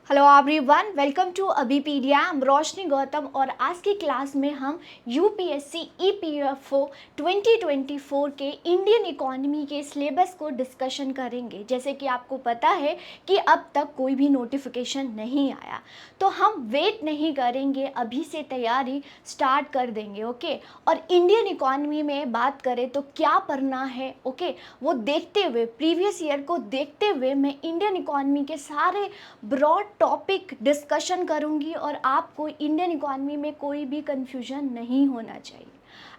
Hello everyone, welcome to Abhipedia. Roshni Gautam और आज की क्लास में हम यूपीएससी ईपीएफओ 2024 के इंडियन इकोनॉमी के सिलेबस को डिस्कशन करेंगे। जैसे कि आपको पता है कि अब तक कोई भी नोटिफिकेशन नहीं आया, तो हम वेट नहीं करेंगे, अभी से तैयारी स्टार्ट कर देंगे। ओके, और इंडियन इकोनॉमी में बात करें तो क्या पढ़ना है, ओके, वो देखते हुए, प्रीवियस ईयर को देखते हुए मैं इंडियन इकोनॉमी के सारे ब्रॉड टॉपिक डिस्कशन करूंगी और आपको इंडियन इकोनॉमी में कोई भी कंफ्यूजन नहीं होना चाहिए।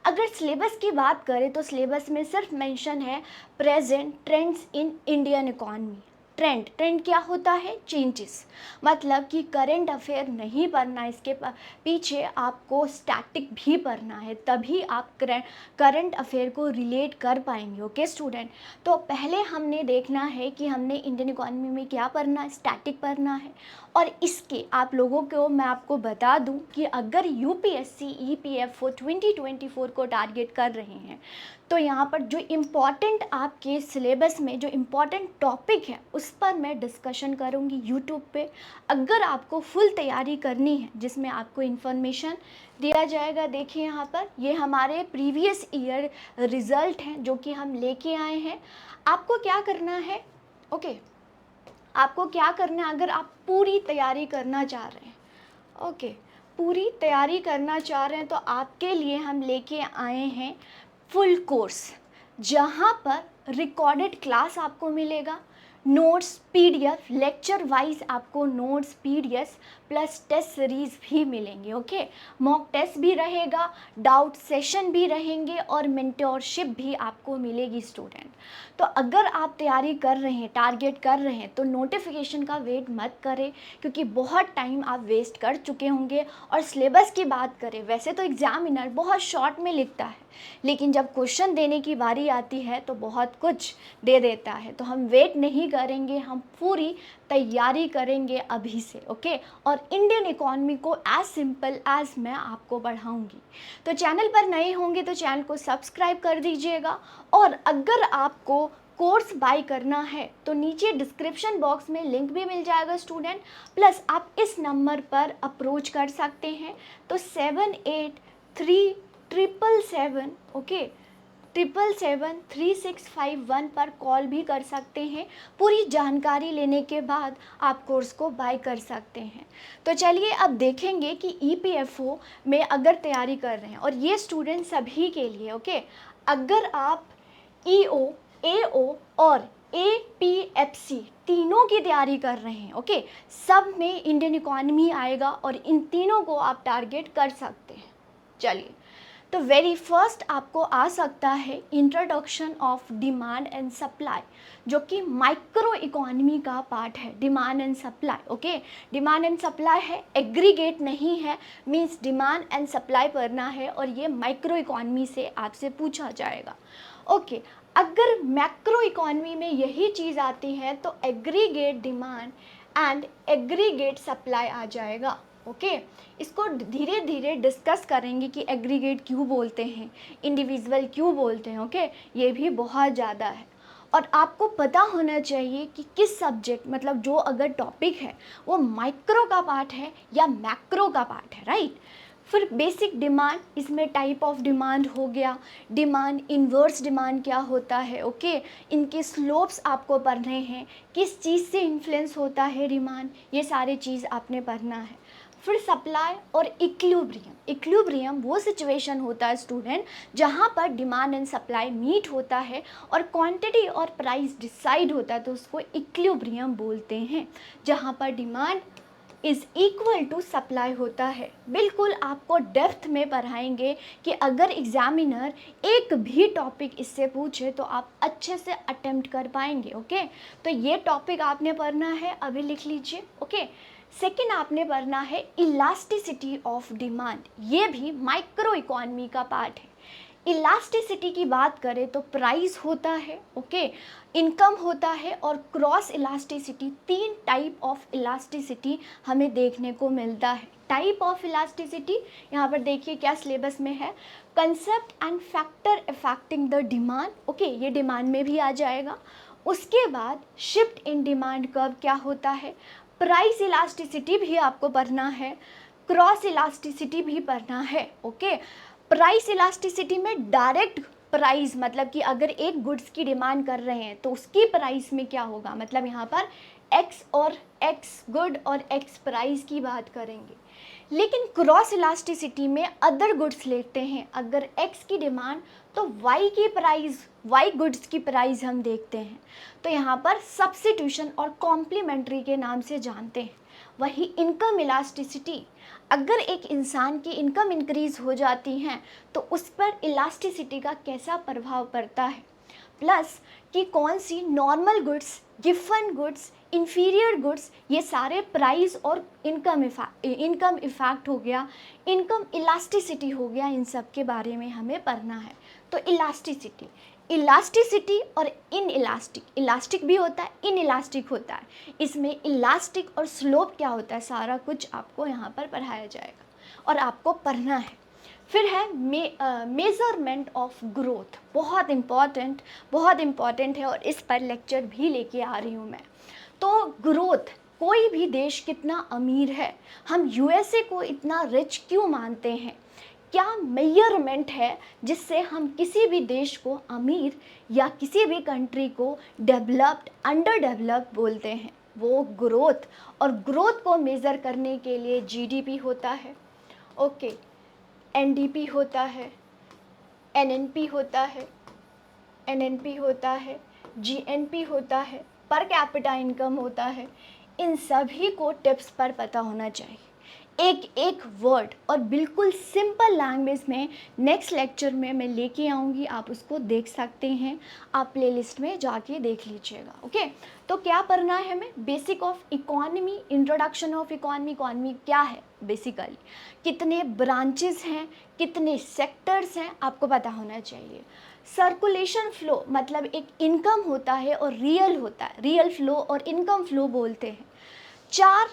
अगर सिलेबस की बात करें तो सिलेबस में सिर्फ मेंशन है present trends in Indian economy. Trend क्या होता है? चेंजेस, मतलब कि करंट अफेयर नहीं पढ़ना, इसके पीछे आपको स्टैटिक भी पढ़ना है, तभी आप करंट अफेयर को रिलेट कर पाएंगे। ओके स्टूडेंट, तो पहले हमने देखना है कि हमने इंडियन इकोनॉमी में क्या पढ़ना है, स्टैटिक पढ़ना है। और इसके आप लोगों को मैं आपको बता दूं कि अगर यूपीएससी ईपीएफओ 2024 को टारगेट कर रहे हैं तो यहाँ पर जो इम्पॉर्टेंट आपके सिलेबस में जो इम्पॉर्टेंट टॉपिक है उस पर मैं डिस्कशन करूँगी यूट्यूब पे। अगर आपको फुल तैयारी करनी है जिसमें आपको इन्फॉर्मेशन दिया जाएगा, देखिए यहाँ पर ये हमारे प्रीवियस ईयर रिज़ल्ट हैं जो कि हम लेके आए हैं। आपको क्या करना है, ओके, आपको क्या करना है अगर आप पूरी तैयारी करना चाह रहे हैं, ओके, पूरी तैयारी करना चाह रहे हैं तो आपके लिए हम लेके आए हैं फुल कोर्स, जहाँ पर रिकॉर्डेड क्लास आपको मिलेगा, नोट्स पीडीएफ, लेक्चर वाइज आपको notes PDF plus test series भी मिलेंगे। ओके, मॉक टेस्ट भी रहेगा, डाउट सेशन भी रहेंगे और मेंटोरशिप भी आपको मिलेगी स्टूडेंट। तो अगर आप तैयारी कर रहे हैं, टारगेट कर रहे हैं, तो नोटिफिकेशन का वेट मत करें, क्योंकि बहुत टाइम आप वेस्ट कर चुके होंगे। और सिलेबस की बात करें, वैसे तो एग्जामिनर बहुत शॉर्ट में लिखता है, लेकिन जब क्वेश्चन देने की बारी आती है तो बहुत कुछ दे देता है। तो हम वेट नहीं करेंगे, हम पूरी तैयारी करेंगे अभी से। ओके, और इंडियन इकोनॉमी को एज सिंपल एज मैं आपको पढ़ाऊंगी। तो चैनल पर नए होंगे तो चैनल को सब्सक्राइब कर दीजिएगा। और अगर आपको कोर्स बाय करना है तो नीचे डिस्क्रिप्शन बॉक्स में लिंक भी मिल जाएगा स्टूडेंट, प्लस आप इस नंबर पर अप्रोच कर सकते हैं। तो 783777, ओके, 7773651 पर कॉल भी कर सकते हैं। पूरी जानकारी लेने के बाद आप कोर्स को बाय कर सकते हैं। तो चलिए अब देखेंगे कि ईपीएफओ में अगर तैयारी कर रहे हैं, और ये स्टूडेंट सभी के लिए, ओके, अगर आप ईओ, एओ और एपीएफसी तीनों की तैयारी कर रहे हैं, ओके, सब में इंडियन इकोनॉमी आएगा और इन तीनों को आप टारगेट कर सकते हैं। चलिए, तो वेरी फर्स्ट आपको आ सकता है introduction of demand and supply, जो कि माइक्रो इकोनॉमी का पार्ट है। Demand and supply, okay, demand and supply है, एग्रीगेट नहीं है, मीन्स डिमांड एंड सप्लाई पढ़ना है, और ये माइक्रो इकोनॉमी से आपसे पूछा जाएगा। ओके, अगर मैक्रो इकोनॉमी में यही चीज़ आती है तो aggregate demand and aggregate supply आ जाएगा। ओके, इसको धीरे धीरे डिस्कस करेंगे कि एग्रीगेट क्यों बोलते हैं, इंडिविजुअल क्यों बोलते हैं। ओके, ये भी बहुत ज़्यादा है। और आपको पता होना चाहिए कि किस सब्जेक्ट, मतलब जो अगर टॉपिक है वो माइक्रो का पार्ट है या मैक्रो का पार्ट है, राइट। फिर बेसिक डिमांड, इसमें टाइप ऑफ डिमांड हो गया, डिमांड, इन्वर्स डिमांड क्या होता है, ओके, इनके स्लोप्स आपको पढ़ने हैं, किस चीज़ से इन्फ्लुएंस होता है डिमांड, ये सारी चीज़ आपने पढ़ना है। फिर सप्लाई और इक्विलिब्रियम, इक्विलिब्रियम वो सिचुएशन होता है स्टूडेंट जहाँ पर डिमांड एंड सप्लाई मीट होता है और क्वांटिटी और प्राइस डिसाइड होता है, तो उसको इक्विलिब्रियम बोलते हैं, जहाँ पर demand is equal to supply होता है। बिल्कुल आपको डेप्थ में पढ़ाएंगे कि अगर एग्जामिनर एक भी टॉपिक इससे पूछे तो आप अच्छे से अटेम्प्ट कर पाएंगे। ओके, तो ये टॉपिक आपने पढ़ना है, अभी लिख लीजिए। ओके, सेकेंड आपने पढ़ना है इलास्टिसिटी ऑफ डिमांड, ये भी माइक्रो इकोनॉमी का पार्ट है। इलास्टिसिटी की बात करें तो प्राइस होता है, ओके, इनकम होता है और क्रॉस इलास्टिसिटी, तीन टाइप ऑफ इलास्टिसिटी हमें देखने को मिलता है। टाइप ऑफ इलास्टिसिटी यहाँ पर देखिए क्या सिलेबस में है, concept and factor affecting the demand, okay, ये डिमांड में भी आ जाएगा। उसके बाद शिफ्ट इन डिमांड कर्व क्या होता है, प्राइस इलास्टिसिटी भी आपको पढ़ना है, क्रॉस इलास्टिसिटी भी पढ़ना है। ओके, प्राइस इलास्टिसिटी में डायरेक्ट प्राइस, मतलब कि अगर एक गुड्स की डिमांड कर रहे हैं तो उसकी प्राइस में क्या होगा, मतलब यहाँ पर एक्स और एक्स गुड और एक्स प्राइस की बात करेंगे। लेकिन क्रॉस इलास्टिसिटी में अदर गुड्स लेते हैं, अगर एक्स की डिमांड तो वाई की प्राइस, वाई गुड्स की प्राइस हम देखते हैं। तो यहाँ पर सब्स्टिट्यूशन और कॉम्प्लीमेंट्री के नाम से जानते हैं। वही इनकम इलास्टिसिटी, अगर एक इंसान की इनकम इंक्रीज हो जाती है तो उस पर इलास्टिसिटी का कैसा प्रभाव पड़ता है, प्लस कि कौन सी नॉर्मल गुड्स, गिवन गुड्स, इंफीरियर गुड्स, ये सारे प्राइस और इनकम इफेक्ट हो गया, इनकम इलास्टिसिटी हो गया, इन सब के बारे में हमें पढ़ना है। तो इलास्टिसिटी और इन इलास्टिक, इलास्टिक भी होता है, इन इलास्टिक होता है। इसमें इलास्टिक और स्लोप क्या होता है, सारा कुछ आपको यहाँ पर पढ़ाया जाएगा और आपको पढ़ना है। फिर है मेजरमेंट ऑफ ग्रोथ, बहुत इम्पॉर्टेंट है और इस पर लेक्चर भी लेके आ रही हूँ मैं। तो ग्रोथ, कोई भी देश कितना अमीर है, हम यूएसए को इतना रिच क्यों मानते हैं, क्या मेजरमेंट है जिससे हम किसी भी देश को अमीर या किसी भी कंट्री को डेवलप्ड, अंडर डेवलप्ड बोलते हैं, वो ग्रोथ। और ग्रोथ को मेज़र करने के लिए जीडीपी होता है, ओके, एनडीपी होता है, एनएनपी होता है, जीएनपी होता है, पर कैपिटा इनकम होता है। इन सभी को टिप्स पर पता होना चाहिए, एक एक वर्ड, और बिल्कुल सिंपल लैंग्वेज में नेक्स्ट लेक्चर में मैं लेके आऊँगी, आप उसको देख सकते हैं, आप प्लेलिस्ट में जाके देख लीजिएगा। ओके, तो क्या पढ़ना है हमें, basic of economy, introduction of economy. Economy क्या है बेसिकली, कितने ब्रांचेस हैं, कितने सेक्टर्स हैं, आपको पता होना चाहिए। सर्कुलेशन फ्लो, मतलब एक इनकम होता है और रियल होता है, रियल फ्लो और इनकम फ्लो बोलते हैं। चार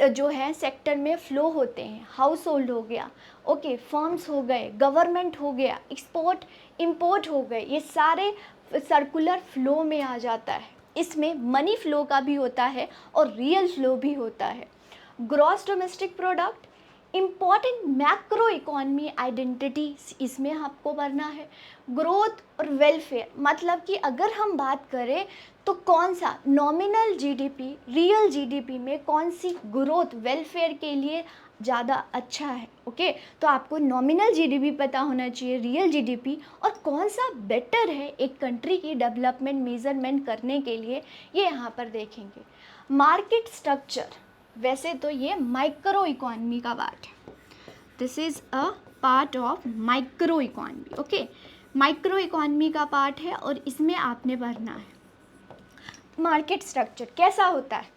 जो है सेक्टर में फ्लो होते हैं, हाउस होल्ड हो गया, ओके, फर्म्स हो गए, गवर्नमेंट हो गया, एक्सपोर्ट इंपोर्ट हो गए, ये सारे सर्कुलर फ्लो में आ जाता है। इसमें मनी फ्लो का भी होता है और रियल फ्लो भी होता है। Gross domestic product, important macro economy identity, इसमें आपको पढ़ना है। ग्रोथ और वेलफेयर, मतलब कि अगर हम बात करें तो कौन सा नॉमिनल जीडीपी, रियल जीडीपी में कौन सी ग्रोथ वेलफेयर के लिए ज़्यादा अच्छा है। ओके, तो आपको नॉमिनल जीडीपी पता होना चाहिए, रियल जीडीपी, और कौन सा बेटर है एक कंट्री की डेवलपमेंट मेजरमेंट करने के लिए, ये यहाँ पर देखेंगे। मार्केट स्ट्रक्चर, वैसे तो ये माइक्रो इकोनॉमी का पार्ट है, this is a part of micro economy. Okay, micro economy का पार्ट है और इसमें आपने पढ़ना है मार्केट स्ट्रक्चर कैसा होता है।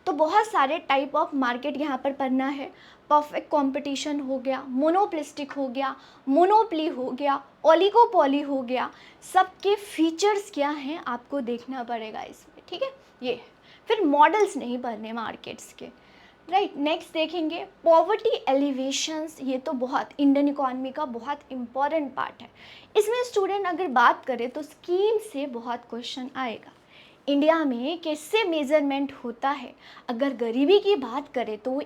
तो बहुत सारे टाइप ऑफ मार्केट यहाँ पर पढ़ना है। परफेक्ट कंपटीशन हो गया, मोनोपोलिस्टिक हो गया, मोनोपली हो गया, ओलिगोपोली हो गया, सबके फीचर्स क्या हैं आपको देखना पड़ेगा इसमें, ठीक है। ये फिर मॉडल्स नहीं पढ़ने मार्केट्स के, राइट। नेक्स्ट देखेंगे पॉवर्टी एलिवेशंस, ये तो बहुत इंडियन इकोनॉमी का बहुत इम्पॉर्टेंट पार्ट है। इसमें स्टूडेंट अगर बात करें तो स्कीम से बहुत क्वेश्चन आएगा। इंडिया में कैसे मेजरमेंट होता है, अगर गरीबी की बात करें तो वो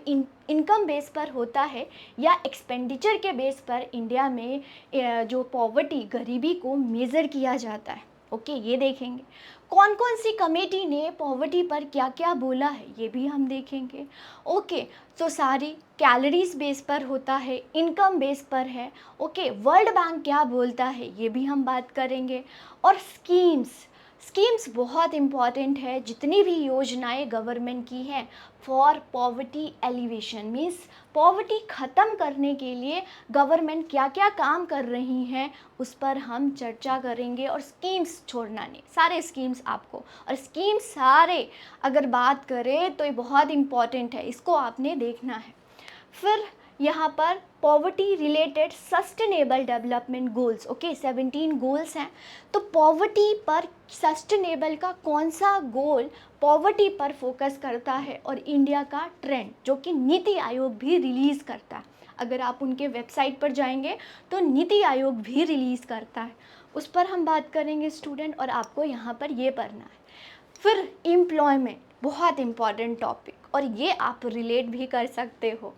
इनकम बेस पर होता है या एक्सपेंडिचर के बेस पर इंडिया में जो पॉवर्टी, गरीबी को मेज़र किया जाता है। ओके, ये देखेंगे। कौन कौन सी कमेटी ने पॉवर्टी पर क्या क्या बोला है, ये भी हम देखेंगे। ओके, तो सारी कैलोरीज बेस पर होता है, इनकम बेस पर है। ओके, वर्ल्ड बैंक क्या बोलता है, ये भी हम बात करेंगे। और स्कीम्स बहुत इम्पॉर्टेंट है, जितनी भी योजनाएं गवर्नमेंट की हैं for poverty alleviation, means poverty ख़त्म करने के लिए गवर्नमेंट क्या क्या काम कर रही हैं उस पर हम चर्चा करेंगे। और स्कीम्स छोड़ना नहीं, सारे स्कीम्स आपको, और स्कीम्स सारे अगर बात करें तो ये बहुत इम्पॉर्टेंट है, इसको आपने देखना है। फिर यहाँ पर poverty related sustainable development goals, okay, 17 goals हैं। तो पॉवर्टी पर सस्टेनेबल का कौन सा गोल पॉवर्टी पर फोकस करता है, और इंडिया का ट्रेंड जो कि नीति आयोग भी रिलीज़ करता है। अगर आप उनके वेबसाइट पर जाएंगे तो नीति आयोग भी रिलीज़ करता है, उस पर हम बात करेंगे स्टूडेंट, और आपको यहाँ पर ये पढ़ना है। फिर एम्प्लॉयमेंट, बहुत इम्पॉर्टेंट टॉपिक। और ये आप रिलेट भी कर सकते हो।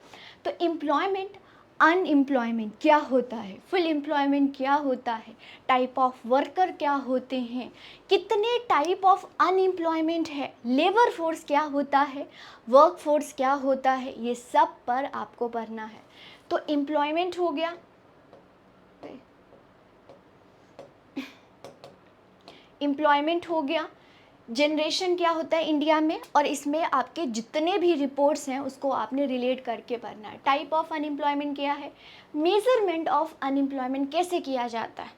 तो एम्प्लॉयमेंट, अनएम्प्लॉयमेंट क्या होता है, फुल एम्प्लॉयमेंट क्या होता है, टाइप ऑफ वर्कर क्या होते हैं, कितने टाइप ऑफ अनएम्प्लॉयमेंट है, लेबर फोर्स क्या होता है, वर्क फोर्स क्या होता है, ये सब पर आपको पढ़ना है। तो एम्प्लॉयमेंट हो गया, एम्प्लॉयमेंट हो गया, जनरेशन क्या होता है इंडिया में, और इसमें आपके जितने भी रिपोर्ट्स हैं उसको आपने रिलेट करके पढ़ना है। टाइप ऑफ अनएम्प्लॉयमेंट क्या है, मेजरमेंट ऑफ अनएम्प्लॉयमेंट कैसे किया जाता है,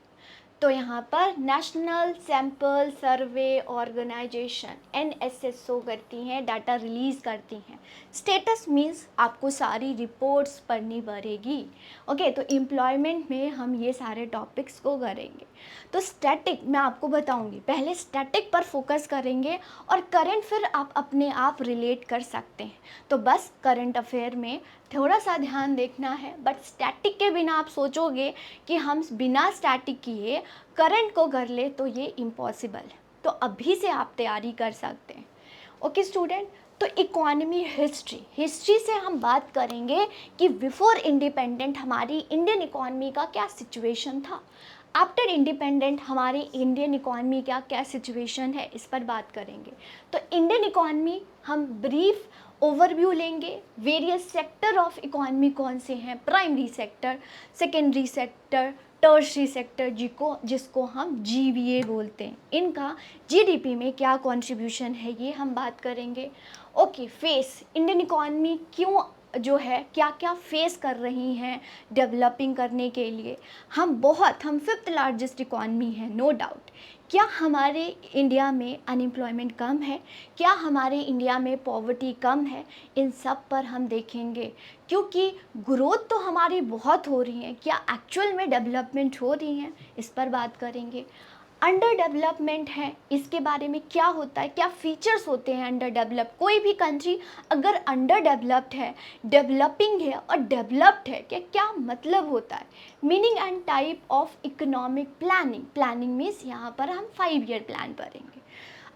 तो यहाँ पर नेशनल सैम्पल सर्वे ऑर्गेनाइजेशन NSSO करती हैं, डाटा रिलीज़ करती हैं। स्टेटस मीन्स आपको सारी रिपोर्ट्स पढ़नी पड़ेगी। ओके, तो एम्प्लॉयमेंट में हम ये सारे टॉपिक्स को करेंगे। तो स्टैटिक मैं आपको बताऊंगी, पहले स्टैटिक पर फोकस करेंगे और करंट फिर आप अपने आप रिलेट कर सकते हैं। तो बस करंट अफेयर में थोड़ा सा ध्यान देखना है, बट स्टैटिक के बिना आप सोचोगे कि हम बिना स्टैटिक किए करंट को कर ले तो ये इम्पॉसिबल है। तो अभी से आप तैयारी कर सकते हैं। ओके स्टूडेंट, तो इकोनॉमी हिस्ट्री से हम बात करेंगे कि बिफोर इंडिपेंडेंट हमारी इंडियन इकोनॉमी का क्या सिचुएशन था, आफ्टर इंडिपेंडेंट हमारी इंडियन इकोनॉमी का क्या सिचुएशन है, इस पर बात करेंगे। तो इंडियन इकोनॉमी हम ब्रीफ ओवरव्यू लेंगे, वेरियस सेक्टर ऑफ इकोनॉमी कौन से हैं, primary sector, secondary sector, tertiary sector, जिसको हम GVA बोलते हैं, इनका GDP में क्या कंट्रीब्यूशन है ये हम बात करेंगे। ओके, फेस इंडियन इकोनॉमी क्यों जो है क्या क्या फेस कर रही हैं डेवलपिंग करने के लिए, हम 5th लार्जेस्ट इकोनॉमी है नो डाउट। क्या हमारे इंडिया में अनएम्प्लॉयमेंट कम है, क्या हमारे इंडिया में पॉवर्टी कम है, इन सब पर हम देखेंगे। क्योंकि ग्रोथ तो हमारी बहुत हो रही है, क्या एक्चुअल में डेवलपमेंट हो रही हैं, इस पर बात करेंगे। अंडर डेवलपमेंट है, इसके बारे में क्या होता है, क्या फीचर्स होते हैं अंडर डेवलप। कोई भी कंट्री अगर अंडर डेवलप्ड है, डेवलपिंग है और डेवलप्ड है, क्या मतलब होता है, meaning and type of economic planning means यहाँ पर हम 5 ईयर प्लान पढ़ेंगे।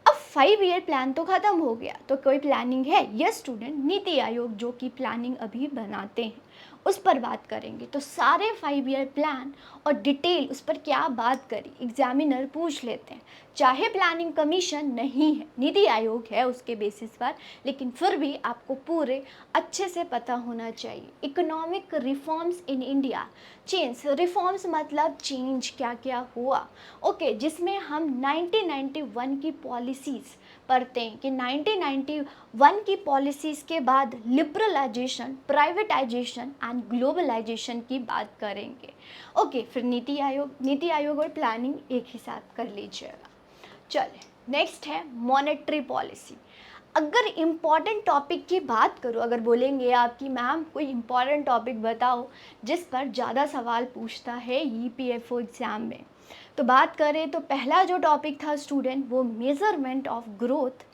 अब 5 ईयर प्लान तो ख़त्म हो गया, तो कोई प्लानिंग है, यस स्टूडेंट, नीति आयोग जो कि प्लानिंग अभी बनाते हैं उस पर बात करेंगे। तो सारे 5 ईयर प्लान और डिटेल उस पर क्या बात करी, एग्जामिनर पूछ लेते हैं। चाहे प्लानिंग कमीशन नहीं है, नीति आयोग है उसके बेसिस पर, लेकिन फिर भी आपको पूरे अच्छे से पता होना चाहिए। Economic reforms in India, change reforms मतलब चेंज क्या क्या हुआ। ओके, जिसमें हम 1991 की पॉलिसीज़ पढ़ते हैं कि 1991 की पॉलिसीज़ के बाद लिबरलाइजेशन, प्राइवेटाइजेशन एंड ग्लोबलाइजेशन की बात करेंगे। ओके, फिर नीति आयोग और प्लानिंग एक ही साथ कर लीजिएगा। चलिए, नेक्स्ट है मॉनेटरी पॉलिसी। अगर इम्पॉर्टेंट टॉपिक की बात करूँ, अगर बोलेंगे आपकी मैम कोई इम्पॉर्टेंट टॉपिक बताओ जिस पर ज़्यादा सवाल पूछता है EPFO एग्ज़ाम में, तो बात करें तो पहला जो टॉपिक था स्टूडेंट वो measurement of growth,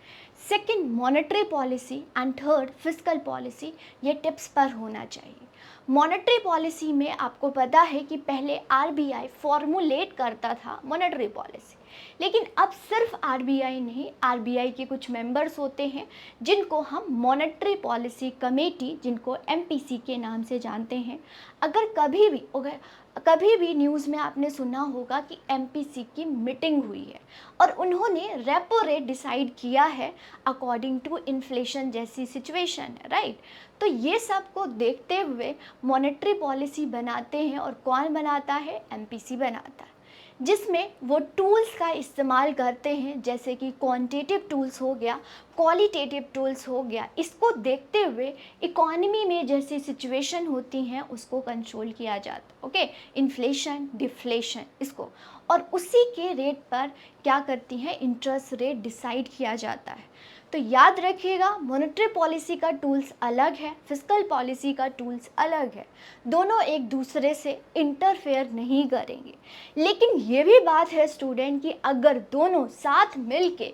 second monetary policy and third fiscal policy, ये टिप्स पर होना चाहिए। मॉनेटरी पॉलिसी में आपको पता है कि पहले RBI फॉर्मुलेट करता था मॉनेटरी पॉलिसी, लेकिन अब सिर्फ RBI नहीं, RBI के कुछ मेंबर्स होते हैं जिनको हम मॉनेटरी पॉलिसी कमेटी, जिनको MPC के नाम से जानते हैं। अगर कभी भी न्यूज़ में आपने सुना होगा कि MPC की मीटिंग हुई है और उन्होंने रेपो रेट डिसाइड किया है अकॉर्डिंग टू इन्फ्लेशन जैसी सिचुएशन है, राइट। तो ये सब को देखते हुए मॉनेटरी पॉलिसी बनाते हैं, और कौन बनाता है, MPC बनाता है, जिसमें वो टूल्स का इस्तेमाल करते हैं जैसे कि क्वांटिटेटिव टूल्स हो गया, क्वालिटेटिव टूल्स हो गया। इसको देखते हुए इकोनॉमी में जैसी सिचुएशन होती हैं उसको कंट्रोल किया जाता है। ओके, इन्फ्लेशन, डिफ्लेशन, इसको, और उसी के रेट पर क्या करती हैं, इंटरेस्ट रेट डिसाइड किया जाता है। तो याद रखिएगा, मॉनेटरी पॉलिसी का टूल्स अलग है, फिस्कल पॉलिसी का टूल्स अलग है, दोनों एक दूसरे से इंटरफेयर नहीं करेंगे। लेकिन ये भी बात है स्टूडेंट कि अगर दोनों साथ मिलके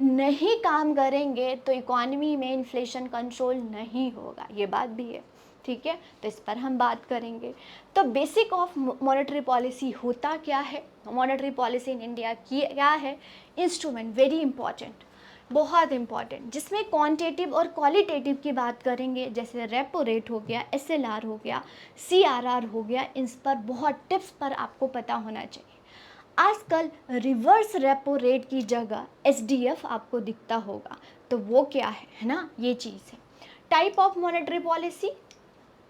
नहीं काम करेंगे तो इकोनॉमी में इन्फ्लेशन कंट्रोल नहीं होगा, ये बात भी है, ठीक है। तो इस पर हम बात करेंगे। तो बेसिक ऑफ मॉनेटरी पॉलिसी होता क्या है, मॉनेटरी पॉलिसी इन इंडिया की क्या है, इंस्ट्रूमेंट वेरी इंपॉर्टेंट, बहुत इंपॉर्टेंट, जिसमें क्वांटिटेटिव और क्वालिटेटिव की बात करेंगे, जैसे रेपो रेट हो गया, एसएलआर हो गया, सीआरआर हो गया, इन पर बहुत टिप्स पर आपको पता होना चाहिए। आजकल रिवर्स रेपो रेट की जगह एसडीएफ आपको दिखता होगा, तो वो क्या है ना, ये चीज़ है। Type of monetary policy,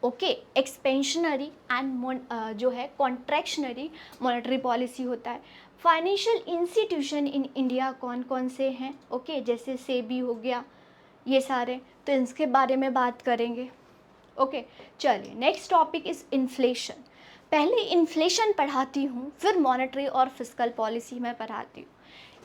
okay, expansionary and जो है कॉन्ट्रैक्शनरी मॉनेटरी पॉलिसी होता है। फाइनेंशियल इंस्टीट्यूशन इन इंडिया कौन कौन से हैं, ओके, जैसे सेबी हो गया, ये सारे, तो इसके बारे में बात करेंगे। ओके, चलिए नेक्स्ट टॉपिक इज़ इन्फ्लेशन। पहले इन्फ्लेशन पढ़ाती हूँ, फिर मॉनेटरी और फिस्कल पॉलिसी में पढ़ाती हूँ।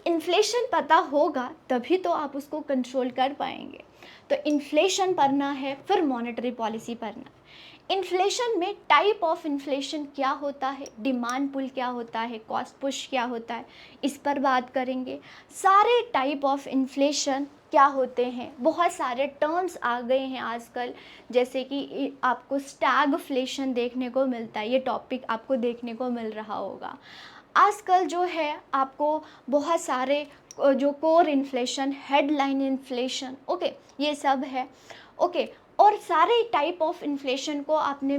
इन्फ्लेशन पता होगा तभी तो आप उसको कंट्रोल कर पाएंगे। तो इन्फ्लेशन पढ़ना है, फिर मॉनेटरी पॉलिसी पढ़ना है। इन्फ्लेशन में टाइप ऑफ इन्फ्लेशन क्या होता है, डिमांड पुल क्या होता है, कॉस्ट पुश क्या होता है, इस पर बात करेंगे। सारे टाइप ऑफ इन्फ्लेशन क्या होते हैं, बहुत सारे टर्म्स आ गए हैं आजकल, जैसे कि आपको स्टैगफ्लेशन देखने को मिलता है, ये टॉपिक आपको देखने को मिल रहा होगा। आजकल जो है आपको बहुत सारे जो core inflation, headline inflation, okay, ये सब है, ओके। और सारे टाइप ऑफ इन्फ्लेशन को आपने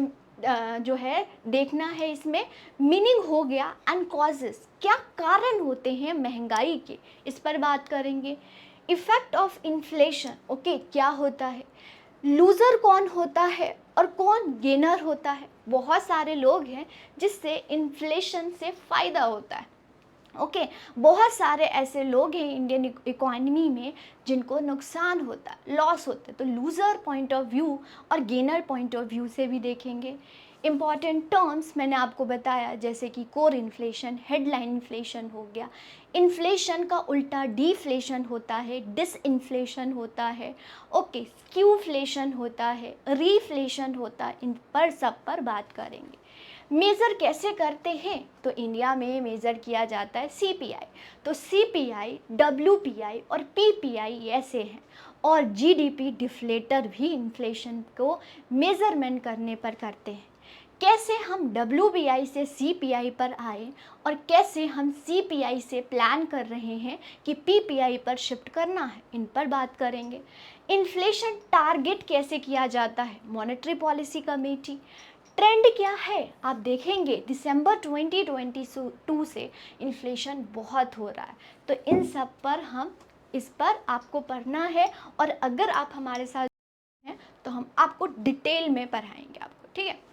जो है देखना है, इसमें मीनिंग हो गया एंड कॉजेस, क्या कारण होते हैं महंगाई के, इस पर बात करेंगे। इफ़ेक्ट ऑफ इन्फ्लेशन, ओके, क्या होता है, लूज़र कौन होता है और कौन गेनर होता है। बहुत सारे लोग हैं जिससे इन्फ्लेशन से फ़ायदा होता है, ओके, बहुत सारे ऐसे लोग हैं इंडियन इकोनॉमी में जिनको नुकसान होता है, लॉस होता है। तो लूज़र पॉइंट ऑफ व्यू और गेनर पॉइंट ऑफ व्यू से भी देखेंगे। इम्पॉर्टेंट टर्म्स मैंने आपको बताया, जैसे कि कोर इन्फ्लेशन, हेडलाइन इन्फ्लेशन हो गया। इन्फ्लेशन का उल्टा डिफ्लेशन होता है, डिसइन्फ्लेशन होता है, ओके, स्क्यूफ्लेशन होता है, रीफ्लेशन होता है, इन पर सब पर बात करेंगे। मेज़र कैसे करते हैं, तो इंडिया में मेज़र किया जाता है सीपीआई। तो सीपीआई, डब्ल्यूपीआई और पीपीआई ऐसे हैं, और जीडीपी डिफ्लेटर भी इन्फ्लेशन को मेज़रमेंट करने पर करते हैं। कैसे हम डब्ल्यूपीआई से सीपीआई पर आए और कैसे हम सीपीआई से प्लान कर रहे हैं कि पीपीआई पर शिफ्ट करना है, इन पर बात करेंगे। इन्फ्लेशन टारगेट कैसे किया जाता है, मॉनेटरी पॉलिसी कमेटी। ट्रेंड क्या है, आप देखेंगे दिसंबर 2022 से इन्फ्लेशन बहुत हो रहा है, तो इन सब पर इस पर आपको पढ़ना है, और अगर आप हमारे साथ हैं तो हम आपको डिटेल में पढ़ाएंगे आपको, ठीक है।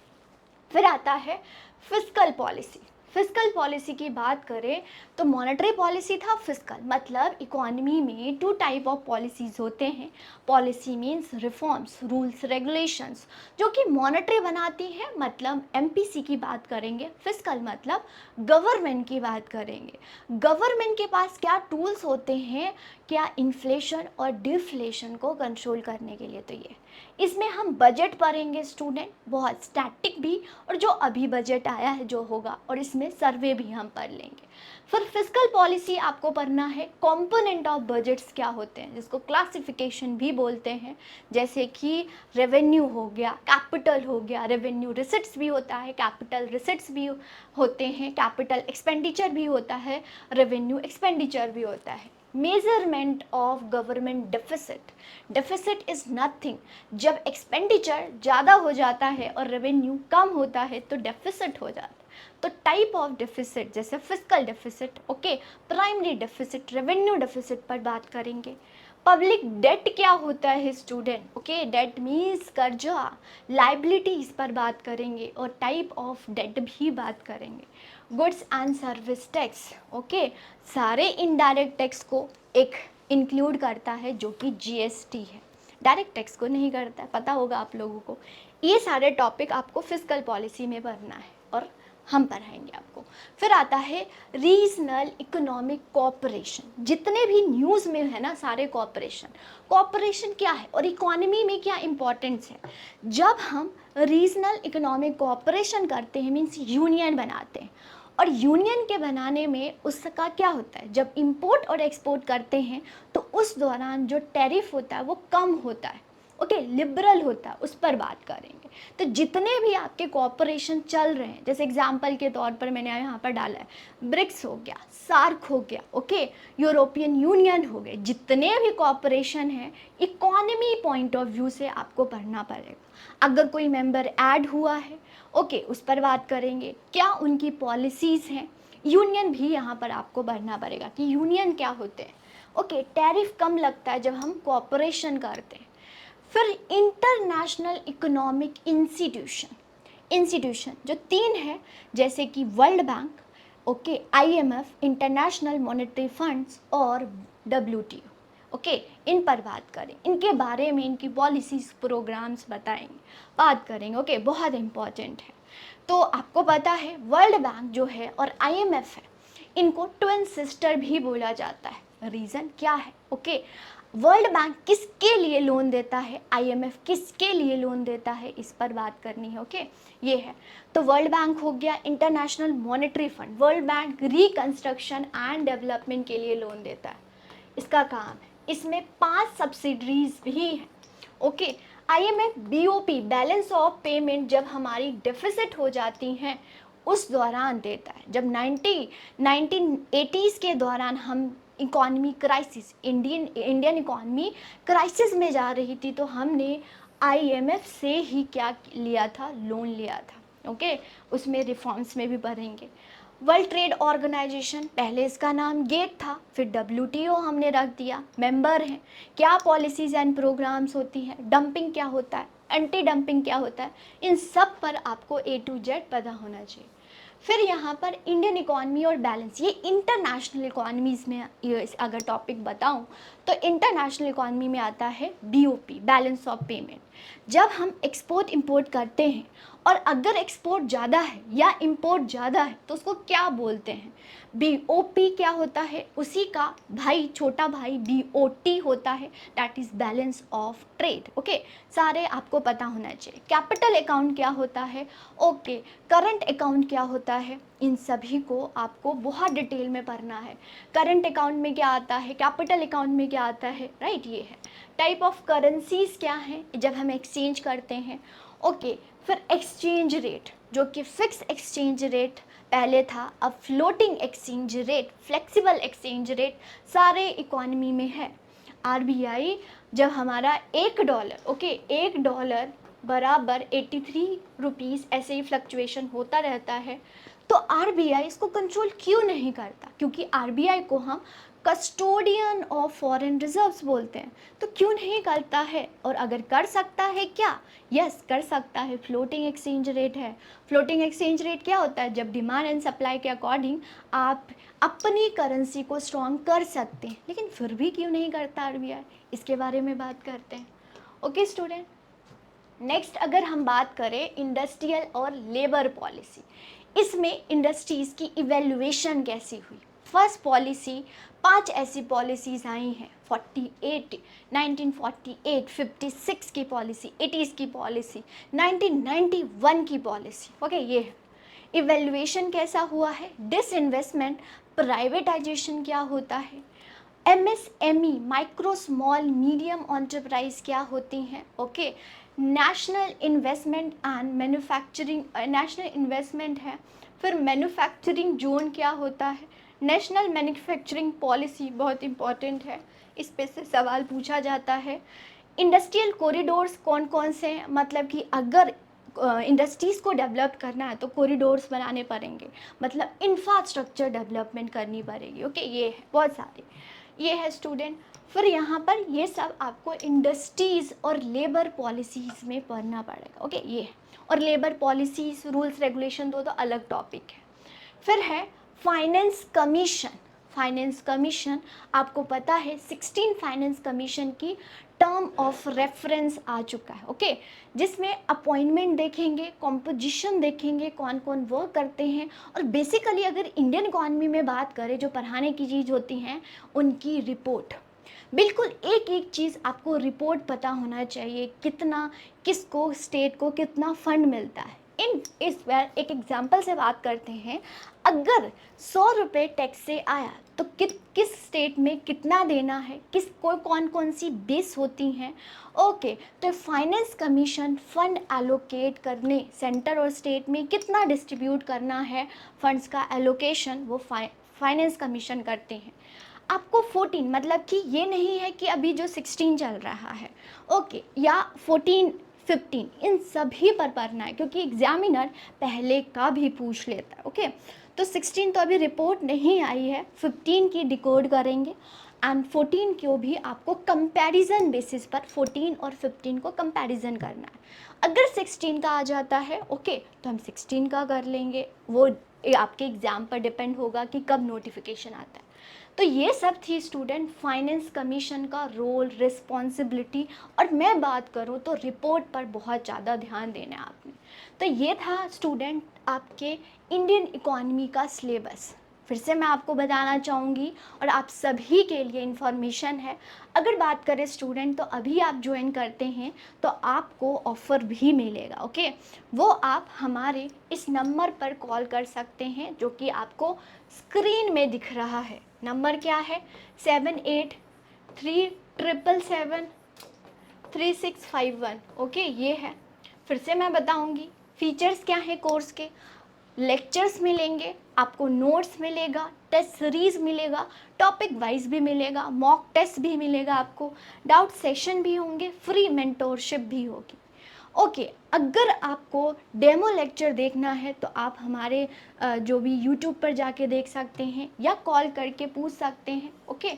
फिर आता है फिस्कल पॉलिसी। फिस्कल पॉलिसी की बात करें तो मॉनेटरी पॉलिसी था, फिस्कल मतलब इकोनॉमी में टू टाइप ऑफ पॉलिसीज़ होते हैं। Policy means reforms, rules, regulations, जो कि मॉनेटरी बनाती है, मतलब एमपीसी की बात करेंगे। फिस्कल मतलब गवर्नमेंट की बात करेंगे। गवर्नमेंट के पास क्या टूल्स होते हैं, क्या इन्फ्लेशन और डिफ्लेशन को कंट्रोल करने के लिए, तो ये इसमें हम बजट पढ़ेंगे स्टूडेंट, बहुत स्टैटिक भी, और जो अभी बजट आया है जो होगा, और इसमें सर्वे भी हम पढ़ लेंगे। फिर फिस्कल पॉलिसी आपको पढ़ना है, कंपोनेंट ऑफ बजट्स क्या होते हैं, जिसको क्लासिफिकेशन भी बोलते हैं, जैसे कि रेवेन्यू हो गया, कैपिटल हो गया, रेवेन्यू रिसिट्स भी होता है, कैपिटल रिसिट्स भी होते हैं, कैपिटल एक्सपेंडिचर भी होता है, रेवेन्यू एक्सपेंडिचर भी होता है। Measurement of government deficit, deficit is nothing, जब एक्सपेंडिचर ज़्यादा हो जाता है और रेवेन्यू कम होता है तो डेफिसिट हो जाता है। तो टाइप ऑफ डेफिसिट, जैसे fiscal deficit, okay, primary deficit, revenue deficit पर बात करेंगे। पब्लिक डेट क्या होता है स्टूडेंट, ओके, डेट मीन्स कर्जा, लाइबिलिटी, इस पर बात करेंगे, और टाइप ऑफ डेट भी बात करेंगे। Goods and service tax, okay, सारे इनडायरेक्ट टैक्स को एक इंक्लूड करता है, जो कि जीएसटी है, डायरेक्ट टैक्स को नहीं करता है, पता होगा आप लोगों को। ये सारे टॉपिक आपको फिस्कल पॉलिसी में पढ़ना है, और हम पढ़ाएंगे आपको। फिर आता है रीजनल इकोनॉमिक कोऑपरेशन, जितने भी न्यूज़ में है ना सारे कोऑपरेशन, कोऑपरेशन क्या है और इकोनॉमी में क्या इम्पोर्टेंस है। जब हम रीजनल इकोनॉमिक कोऑपरेशन करते हैं, मीन्स यूनियन बनाते हैं, और यूनियन के बनाने में उसका क्या होता है, जब इंपोर्ट और एक्सपोर्ट करते हैं तो उस दौरान जो टैरिफ होता है वो कम होता है, ओके, लिबरल होता है, उस पर बात करेंगे। तो जितने भी आपके कॉरपोरेशन चल रहे हैं, जैसे एग्जांपल के तौर पर मैंने यहाँ पर डाला है, ब्रिक्स हो गया, सार्क हो गया, ओके, यूरोपियन यूनियन हो गए, जितने भी कॉरपोरेशन हैं, इकोनॉमी पॉइंट ऑफ व्यू से आपको पढ़ना पड़ेगा। अगर कोई मेंबर ऐड हुआ है, ओके, उस पर बात करेंगे, क्या उनकी पॉलिसीज़ हैं। यूनियन भी यहाँ पर आपको पढ़ना पड़ेगा कि यूनियन क्या होते हैं। ओके, टैरिफ कम लगता है जब हम कॉरपोरेशन करते हैं। फिर इंटरनेशनल इकोनॉमिक इंस्टीट्यूशन जो 3 है, जैसे कि world bank, okay, IMF, international monetary funds और डब्ल्यूटीओ, ओके, इन पर बात करें, इनके बारे में, इनकी पॉलिसीज, प्रोग्राम्स बताएंगे, बात करेंगे। ओके, बहुत इंपॉर्टेंट है। तो आपको पता है वर्ल्ड बैंक जो है और आईएमएफ है, इनको ट्विन सिस्टर भी बोला जाता है। रीज़न क्या है? ओके, वर्ल्ड बैंक किसके लिए लोन देता है, आईएमएफ किसके लिए लोन देता है, इस पर बात करनी है। ओके, ये है। तो वर्ल्ड बैंक हो गया, international monetary fund, world bank reconstruction and development के लिए लोन देता है, इसका काम है। इसमें 5 सब्सिडरीज भी हैं। Okay, IMF BOP, balance of payment, जब हमारी डेफिसिट हो जाती हैं उस दौरान देता है। जब 1980s के दौरान हम economy crisis, Indian economy crisis में जा रही थी, तो हमने आईएमएफ से ही क्या लिया था, लोन लिया था। ओके, उसमें रिफॉर्म्स में भी बढ़ेंगे। वर्ल्ड ट्रेड ऑर्गेनाइजेशन, पहले इसका नाम गेट था, फिर डब्ल्यूटीओ हमने रख दिया, मेंबर हैं। क्या पॉलिसीज़ एंड प्रोग्राम्स होती हैं, डंपिंग क्या होता है, एंटी डंपिंग क्या होता है, इन सब पर आपको A to Z पता होना चाहिए। फिर यहाँ पर इंडियन इकॉनमी और बैलेंस, ये इंटरनेशनल इकॉनमीज़ में अगर टॉपिक बताऊँ तो इंटरनेशनल इकॉनमी में आता है BOP, बैलेंस ऑफ पेमेंट। जब हम एक्सपोर्ट इंपोर्ट करते हैं और अगर एक्सपोर्ट ज़्यादा है या इंपोर्ट ज़्यादा है तो उसको क्या बोलते हैं, BOP क्या होता है, उसी का भाई, छोटा भाई BOT होता है, that is balance of trade. Okay, सारे आपको पता होना चाहिए। कैपिटल अकाउंट क्या होता है, ओके, करंट अकाउंट क्या होता है, इन सभी को आपको बहुत डिटेल में पढ़ना है। करंट अकाउंट में क्या आता है, कैपिटल अकाउंट में क्या आता है, राइट, ये है। टाइप ऑफ करेंसीज क्या हैं जब हम एक्सचेंज करते हैं। ओके, फिर एक्सचेंज रेट, जो कि फिक्स एक्सचेंज रेट पहले था, अब floating exchange rate, flexible exchange rate सारे इकॉनमी में है। आरबीआई, जब हमारा $1, ओके, $1 बराबर 83 रुपीज़ ऐसे ही फ्लक्चुएशन होता रहता है, तो आरबीआई इसको कंट्रोल क्यों नहीं करता? क्योंकि आरबीआई को हम कस्टोडियन ऑफ फॉरेन रिजर्व्स बोलते हैं, तो क्यों नहीं करता है? और अगर कर सकता है क्या? यस, कर सकता है। फ्लोटिंग एक्सचेंज रेट है। फ्लोटिंग एक्सचेंज रेट क्या होता है? जब डिमांड एंड सप्लाई के अकॉर्डिंग आप अपनी करेंसी को स्ट्रॉन्ग कर सकते हैं, लेकिन फिर भी क्यों नहीं करता आरबीआई, इसके बारे में बात करते हैं। ओके स्टूडेंट, नेक्स्ट अगर हम बात करें इंडस्ट्रियल और लेबर पॉलिसी, इसमें इंडस्ट्रीज़ की इवेल्युएशन कैसी हुई। फर्स्ट पॉलिसी, 5 ऐसी पॉलिसीज़ आई हैं, 48, 1948, 56 की पॉलिसी, 80s की पॉलिसी, 1991 की पॉलिसी। ओके, ये है। इवेल्युएशन कैसा हुआ है, डिसइन्वेस्टमेंट, प्राइवेटाइजेशन क्या होता है, MSME, micro small medium enterprise क्या होती हैं। Okay, national investment and manufacturing, national investment है। फिर मैन्युफैक्चरिंग जोन क्या होता है, नेशनल मैन्युफैक्चरिंग पॉलिसी बहुत इंपॉर्टेंट है, इस पे से सवाल पूछा जाता है। इंडस्ट्रियल कॉरिडोर्स कौन कौन से हैं, मतलब कि अगर इंडस्ट्रीज़ को डेवलप करना है तो कॉरिडोर्स बनाने पड़ेंगे, मतलब इंफ्रास्ट्रक्चर डेवलपमेंट करनी पड़ेगी। ओके, ये है, बहुत सारे ये है स्टूडेंट। फिर यहाँ पर ये सब आपको इंडस्ट्रीज़ और लेबर पॉलिसीज़ में पढ़ना पड़ेगा। ओके, ये है। और लेबर पॉलिसीज़, रूल्स, रेगुलेशन तो अलग टॉपिक है। फिर है फाइनेंस कमीशन। फाइनेंस कमीशन आपको पता है 16 फाइनेंस कमीशन की टर्म ऑफ रेफरेंस आ चुका है। ओके, जिसमें अपॉइंटमेंट देखेंगे, कॉम्पोजिशन देखेंगे, कौन कौन वर्क करते हैं, और बेसिकली अगर इंडियन इकॉनमी में बात करें जो पढ़ाने की चीज़ होती हैं उनकी रिपोर्ट, बिल्कुल एक एक चीज़ आपको रिपोर्ट पता होना चाहिए, कितना, किसको, स्टेट को कितना फंड मिलता है, इस बार एक एग्जाम्पल से बात करते हैं। अगर 100 रुपये टैक्स से आया तो किस स्टेट में कितना देना है, कौन कौन सी बेस होती हैं। ओके, तो फाइनेंस कमीशन फंड एलोकेट करने सेंटर और स्टेट में कितना डिस्ट्रीब्यूट करना है फंड्स का एलोकेशन, वो फाइनेंस कमीशन करते हैं। आपको 14 मतलब कि ये नहीं है कि अभी जो 16 चल रहा है, ओके, या 14 15 इन सभी पर पढ़ना है, क्योंकि एग्जामिनर पहले का भी पूछ लेता है। ओके, तो 16 तो अभी रिपोर्ट नहीं आई है, 15 की डिकोड करेंगे एंड 14 को भी आपको कंपैरिजन बेसिस पर 14 और 15 को कंपैरिजन करना है। अगर 16 का आ जाता है ओके, तो हम 16 का कर लेंगे, वो आपके एग्ज़ाम पर डिपेंड होगा कि कब नोटिफिकेशन आता है। तो ये सब थी स्टूडेंट फाइनेंस कमीशन का रोल, रिस्पॉन्सिबिलिटी, और मैं बात करूँ तो रिपोर्ट पर बहुत ज़्यादा ध्यान देना है आपने। तो ये था स्टूडेंट आपके इंडियन इकोनॉमी का सिलेबस। फिर से मैं आपको बताना चाहूँगी और आप सभी के लिए इन्फॉर्मेशन है। अगर बात करें स्टूडेंट, तो अभी आप ज्वाइन करते हैं तो आपको ऑफ़र भी मिलेगा। ओके, वो आप हमारे इस नंबर पर कॉल कर सकते हैं जो कि आपको स्क्रीन में दिख रहा है। नंबर क्या है? 7837773651। ओके, ये है। फिर से मैं बताऊंगी फीचर्स क्या है कोर्स के। लेक्चर्स मिलेंगे, आपको नोट्स मिलेगा, टेस्ट सीरीज मिलेगा, टॉपिक वाइज भी मिलेगा, मॉक टेस्ट भी मिलेगा, आपको डाउट सेशन भी होंगे, फ्री मेंटोरशिप भी होगी। ओके, अगर आपको डेमो लेक्चर देखना है तो आप हमारे जो भी यूट्यूब पर जाके देख सकते हैं या कॉल करके पूछ सकते हैं। ओके,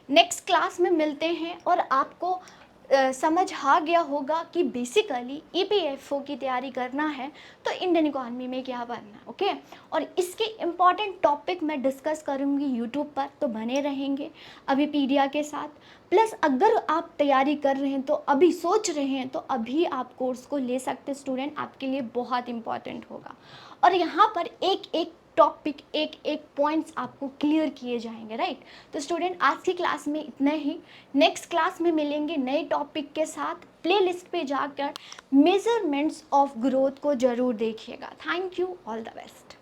नेक्स्ट क्लास में मिलते हैं और आपको समझ आ गया होगा कि बेसिकली ईपीएफओ की तैयारी करना है तो इंडियन इकोनॉमी में क्या पढ़ना है। ओके, और इसके इम्पॉर्टेंट टॉपिक मैं डिस्कस करूँगी यूट्यूब पर, तो बने रहेंगे अभी पीडिया के साथ। प्लस अगर आप तैयारी कर रहे हैं तो अभी सोच रहे हैं तो अभी आप कोर्स को ले सकते स्टूडेंट, आपके लिए बहुत इंपॉर्टेंट होगा। और यहाँ पर एक एक टॉपिक, एक एक पॉइंट्स आपको क्लियर किए जाएंगे, राइट। तो स्टूडेंट आज की क्लास में इतना ही। नेक्स्ट क्लास में मिलेंगे नए टॉपिक के साथ। प्लेलिस्ट पे जाकर मेजरमेंट्स ऑफ ग्रोथ को जरूर देखिएगा। Thank you, all the best.